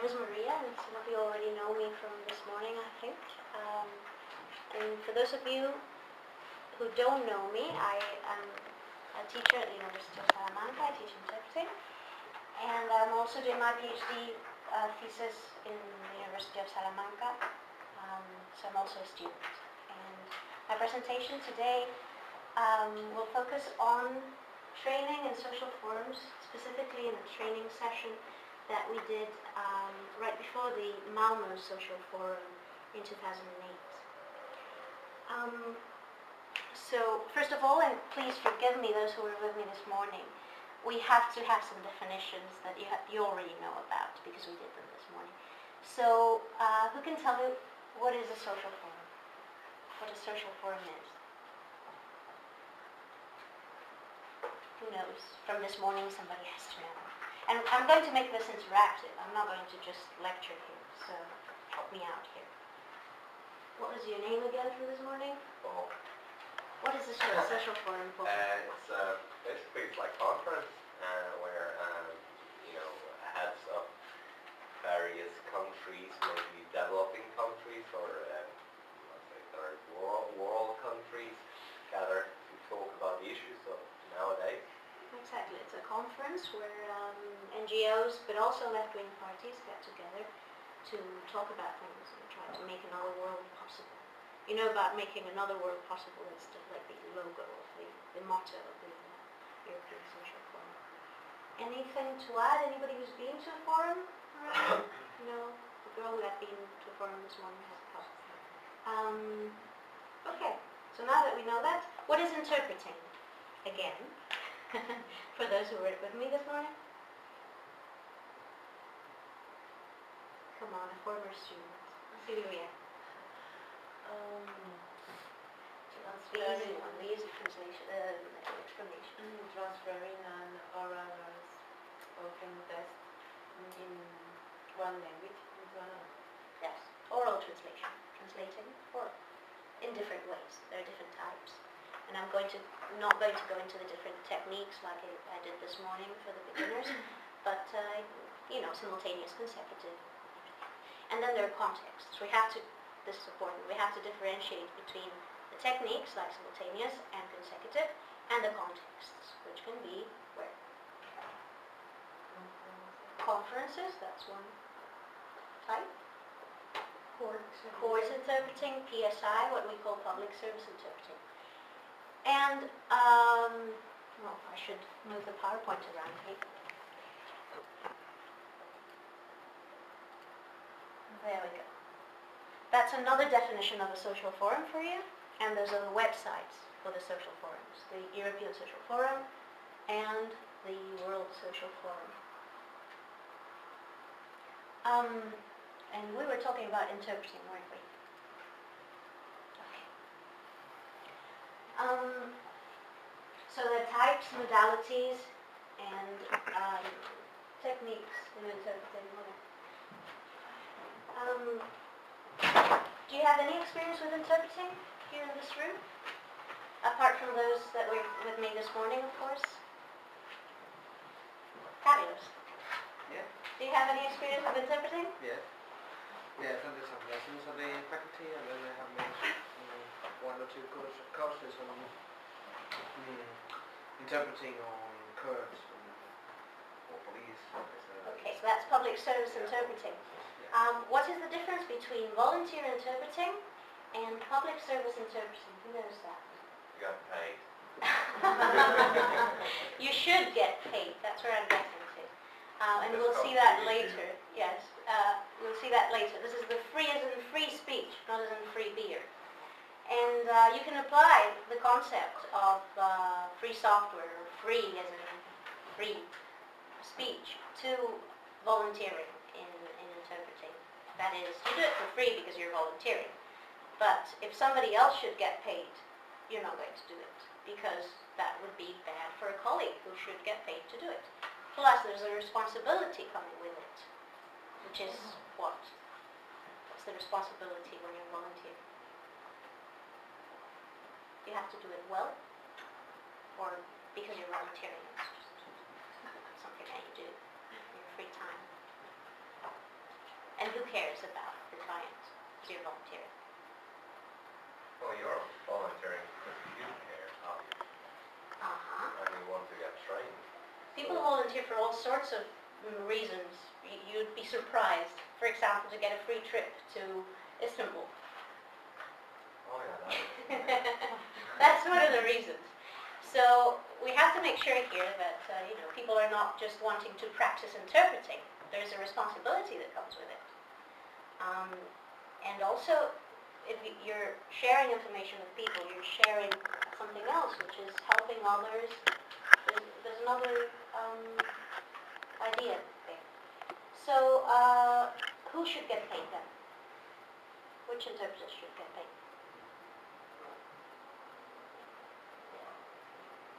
is Maria, and some of you already know me from this morning, I think. And for those of you who don't know me, I am a teacher at the University of Salamanca. I teach interpreting, and I'm also doing my PhD thesis in the University of Salamanca, so I'm also a student. And my presentation today will focus on training in social forums, specifically in a training session that we did right before the Malmö Social Forum in 2008. So first of all, and please forgive me, those who were with me this morning, we have to have some definitions that you already know about because we did them this morning. So who can tell me what is a social forum? What a social forum is? Who knows? From this morning, somebody has to know. And I'm going to make this interactive. I'm not going to just lecture here, so help me out here. What was your name again for this morning? Paul. What is a social forum, Paul? It's basically it's like conference where heads of various countries, maybe developing countries or third world countries, gather to talk about the issues of nowadays. Exactly. It's a conference where NGOs, but also left-wing parties get together to talk about things and try to make another world possible. You know about making another world possible, it's just like the logo of the motto of the European Social Forum. Anything to add? Anybody who's been to a forum? No? The girl who had been to a forum this morning has come. Okay, so now that we know that, what is interpreting? Again, for those who were with me this morning. Come on, a former student. Silvia. The easy translation, explanation. Transferring an oral spoken text in one language into another. Yes, oral translation, translating oral in different ways. There are different types, and I'm not going to go into the different techniques like I did this morning for the beginners, but simultaneous, consecutive, and then there are contexts. This is important. We have to differentiate between the techniques like simultaneous and consecutive, and the contexts, which can be where conferences. That's one type. Course interpreting, PSI, what we call public service interpreting. And, I should move the PowerPoint around here. There we go. That's another definition of a social forum for you, and those are the websites for the social forums, the European Social Forum and the World Social Forum. And we were talking about interpreting, weren't we? Okay. So there are types, modalities, and techniques in interpreting. Do you have any experience with interpreting here in this room? Apart from those that were with me this morning, of course. Fabulous. Yeah. Do you have any experience with interpreting? Yes. Yeah, I've done some lessons on the faculty, and then I have made one or two courses on interpreting on courts or police. Okay, so that's public service interpreting. What is the difference between volunteer interpreting and public service interpreting? Who knows that? You got paid. You should get paid. That's where I'm getting to. And we'll see that later. Yes, we'll see that later. This is the free as in free speech, not as in free beer. And you can apply the concept of free software, or free as in free speech, to volunteering in interpreting. That is, you do it for free because you're volunteering. But if somebody else should get paid, you're not going to do it because that would be bad for a colleague who should get paid to do it. Plus, there's a responsibility coming with it, which is what? What's the responsibility when you're volunteering? You have to do it well, or because you're volunteering, it's just something that you do in your free time. cares about the client as you're volunteering? Well, you're volunteering because you care, obviously, Uh-huh. and you want to get trained. People volunteer for all sorts of reasons. You'd be surprised. For example, to get a free trip to Istanbul. Oh yeah, that is. That's one of the reasons. So we have to make sure here that people are not just wanting to practice interpreting. There's a responsibility that comes with it. And also, if you're sharing information with people, you're sharing something else, which is helping others. There's another idea there. So, who should get paid then? Which interpreters should get paid?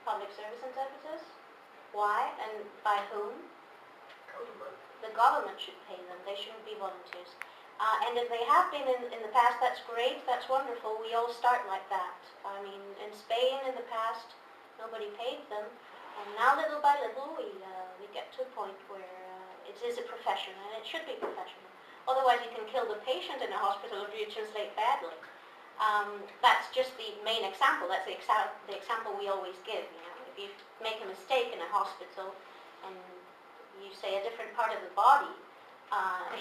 Public service interpreters? Why and by whom? Government. The government should pay them. They shouldn't be volunteers. And if they have been in the past, that's great, that's wonderful. We all start like that. I mean, in Spain in the past, nobody paid them. And now little by little, we get to a point where it is a profession, and it should be professional. Otherwise, you can kill the patient in a hospital if you translate badly. That's just the main example. That's the example we always give. If you make a mistake in a hospital and you say a different part of the body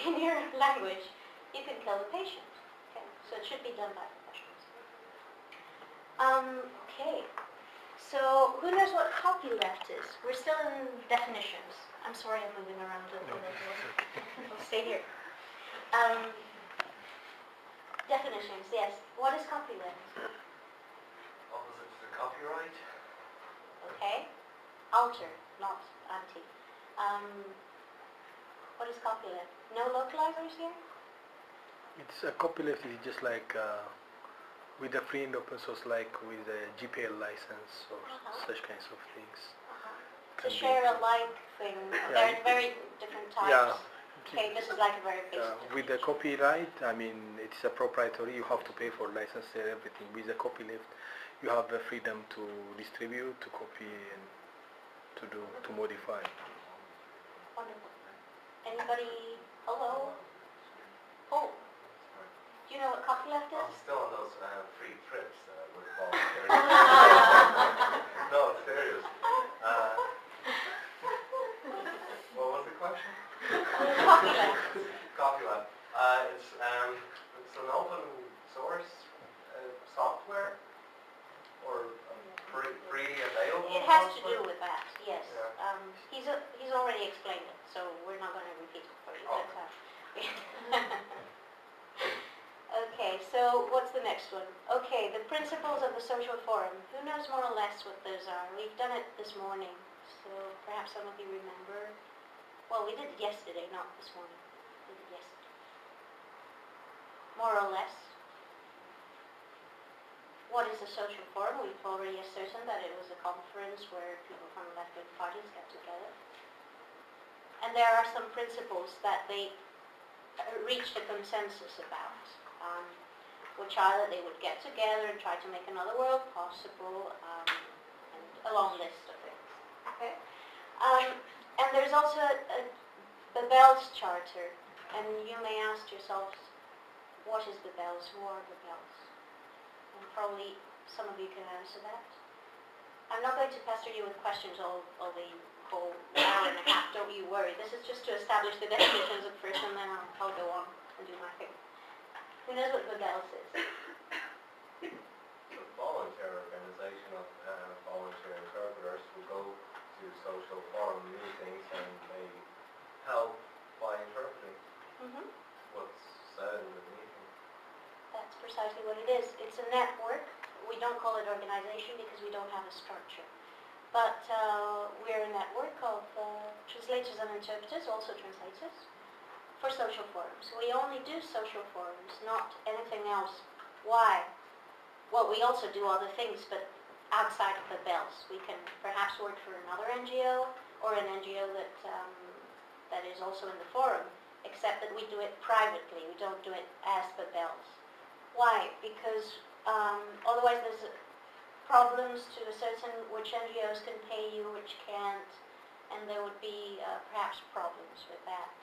in your language, you can kill the patient. Okay, so it should be done by professionals. Okay, so who knows what copyleft is? We're still in definitions. I'm sorry, I'm moving around a little bit. We'll stay here. Definitions, yes. What is copyleft? Opposite to copyright. Okay. Alter, not anti. What is copyleft? No localizers here? It's a copyleft is just like with the free and open source, like with a GPL license or such kinds of things. To Can be share included. alike thing. Yeah, There are very different types. Yeah. Okay, this is like a very basic With the definition. copyright, I mean, it's a proprietary, you have to pay for license and everything. With the copyleft, you have the freedom to distribute, to copy, and to modify. Wonderful. Anybody? Hello? Oh, do you know what copyleft I'm is? still on those free trips with volunteering. No, it's serious. What was the question? Copyleft. Copyleft. It's an open source software or free available. It has to software? do with that, yes. Yeah. He's already explained it, so we're not going to repeat it for you. Okay. Okay, so what's the next one? Okay, the principles of the social forum. Who knows more or less what those are? We've done it this morning, so perhaps some of you remember. Well, we did it yesterday, not this morning. We did it yesterday. More or less. What is a social forum? We've already ascertained that it was a conference where people from left-wing parties get together. And there are some principles that they reached a consensus about, which are that they would get together and try to make another world possible, and a long list of things. Okay? And there's also the Bells Charter, and you may ask yourselves, what is the Bells? Who are the Bells? And probably some of you can answer that. I'm not going to pester you with questions all the whole hour and a half, don't you worry. This is just to establish the definitions at first, and then I'll go on and do my thing. Who knows what the Bells is? A volunteer organization of volunteer interpreters who go to social forum meetings and they help by interpreting what's said in the meeting. That's precisely what it is. It's a network. We don't call it organization because we don't have a structure. But we're a network of translators and interpreters, also translators, for social forums. We only do social forums, not anything else. Why? Well, we also do other things, but outside of the Bells. We can perhaps work for another NGO or an NGO that is also in the forum, except that we do it privately. We don't do it as the Bells. Why? Because otherwise there's problems to ascertain which NGOs can pay you, which can't, and there would be perhaps problems with that.